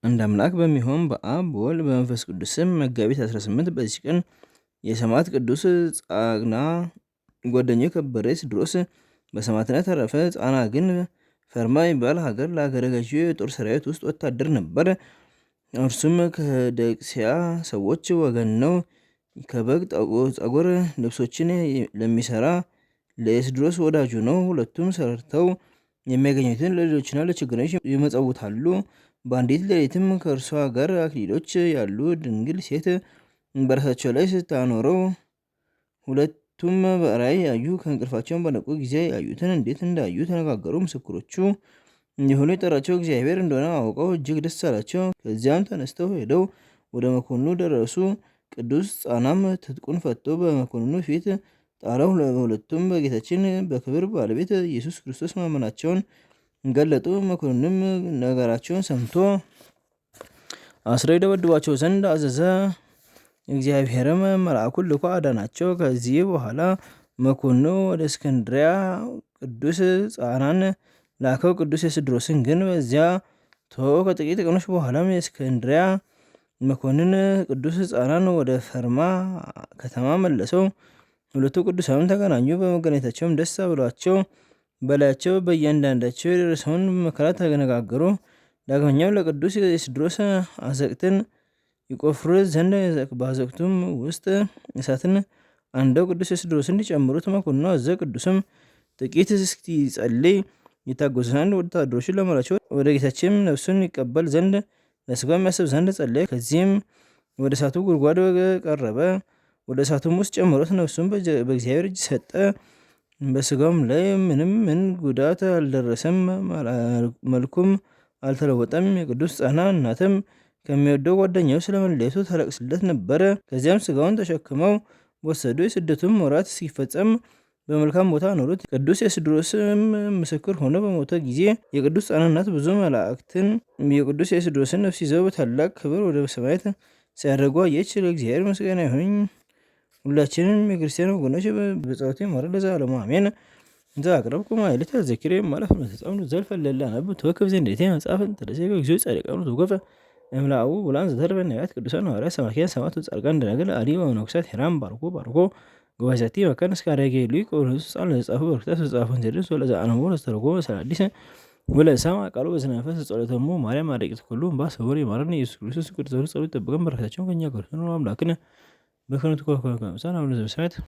አንድ አምላክ በሚሆን በአብ በወልድ በመንፈስ ቅዱስ ስም መጋቢት 18 በዚህ ቀን የሰማዕት ቅዱስ ጻግና ጓደኛው የከበረ ስድሮስ በሰማዕትነት አረፈ። ጻና ግን ፈርማ የሚባል ሀገር ለሀገረ ገዢ የጦር ሰራዊት ውስጥ ወታደር ነበር። እርሱም ከደቅሲያ ሰዎች ወገን ነው። ከበግ ጠጉር ልብሶችን ለሚሰራ ለኤስድሮስ ወዳጁ ነው። ሁለቱም ሰርተው የሚያገኙትን ለሌሎችና ለችግረኞች ይመጸውታሉ። በአንዲት ሌሊትም ከእርሷ ጋር አክሊሎች ያሉ ድንግል ሴት በራሳቸው ላይ ስታኖረው ሁለቱም በራእይ ያዩ። ከእንቅልፋቸውን በነቁ ጊዜ ያዩትን እንዴት እንዳዩ ተነጋገሩ። ምስክሮቹ እንዲሆኑ የጠራቸው እግዚአብሔር እንደሆነ አውቀው እጅግ ደስ አላቸው። ከዚያም ተነስተው ሄደው ወደ መኮንኑ ደረሱ። ቅዱስ ጻናም ትጥቁን ፈቶ በመኮንኑ ፊት ጣለው። ሁለቱም በጌታችን በክብር ባለቤት ኢየሱስ ክርስቶስ ማመናቸውን ገለጡ። መኮንኑም ነገራቸውን ሰምቶ አስረው ይደበድቧቸው ዘንድ አዘዘ። እግዚአብሔርም መልአኩን ልኮ አዳናቸው። ከዚህ በኋላ መኮንኑ ወደ እስክንድሪያ ቅዱስ ጻናን ላከው። ቅዱስ ኤስድሮስን ግን በዚያ ተወው። ከጥቂት ቀኖች በኋላም የእስክንድሪያ መኮንን ቅዱስ ጻናን ወደ ፈርማ ከተማ መለሰው። ሁለቱ ቅዱሳን ተገናኙ። በመገናኘታቸውም ደስ ብሏቸው በላያቸው በእያንዳንዳቸው የደረሰውን መከራ ተነጋገሩ። ዳግመኛም ለቅዱስ ኤስድሮስ አዘቅትን ይቆፍሩ ዘንድ በአዘቅቱም ውስጥ እሳትን አንደው ቅዱስ ኤስድሮስ እንዲጨምሩት መኮንኑ አዘዘ። ቅዱስም ጥቂት እስኪጸልይ ይታገሱ ዘንድ ወታደሮችን ለመራቸው። ወደ ጌታችን ነፍሱን ይቀበል ዘንድ ለስጋው የሚያስብ ዘንድ ጸለየ። ከዚህም ወደ እሳቱ ጉድጓድ ቀረበ። ወደ እሳቱም ውስጥ ጨምሮት ነፍሱን በእግዚአብሔር እጅ ሰጠ። በስጋውም ላይ ምን ጉዳት አልደረሰም፣ መልኩም አልተለወጠም። የቅዱስ ጻና እናትም ከሚወደው ጓደኛው ስለመለየቱ ታለቅስለት ነበረ። ከዚያም ስጋውን ተሸክመው ወሰዱ። የስደቱም ወራት ሲፈጸም በመልካም ቦታ አኖሩት። ቅዱስ ኤስድሮስም ምስክር ሆኖ በሞተ ጊዜ የቅዱስ ጻና እናት ብዙ መላእክትን የቅዱስ ኤስድሮስን ነፍስ ይዘው በታላቅ ክብር ወደ ሰማያት ሲያደርጉ አየች። ለእግዚአብሔር ምስጋና ይሁን። ሁላችንም የክርስቲያን ወገኖች በጸሎት ይማረን ለዘላለሙ አሜን። እንዘ አቅረብኩ ማኅሌተ ዘኪሬ እምአለፈ እምነተጸምዱ ዘልፈ እለ አነብብ ተወከፍ ዘንዴቴ መጽሐፍን ተደሴከ እግዚኦ ጻድቃኑ ተወከፈ እምላኡ ውላን ዘተርፈ ነቢያት ቅዱሳን ሐዋርያት ሰባክያን ሰማዕታት ጻድቃን ደናግል አዲ ወመነኮሳት ሄራን ባርኮ ጉባኤ ዛቲ መካነ እስከ አረጋዊ ሊቅ ወንዑስ ሕፃን ለተጻፈ በርክታት ተጻፈን ዘደርስ ወለዘ አነቦ ለተተረጎመ ሰላዲስ ወለሰማ ቃሉ በዝነ መንፈስ ጸሎተሙ ማርያም አደቂት ኩሉ እምባ ሰውር ይማረን። ኢየሱስ ክርስቶስ ቅዱሳኑ ጸሎት ይጠብቀን። በረከታቸውን ከእኛ ጋር ይሁን። አምላክነ በከንቱ ኮልኮል ከመሳን አቡነ ዘበሰማያት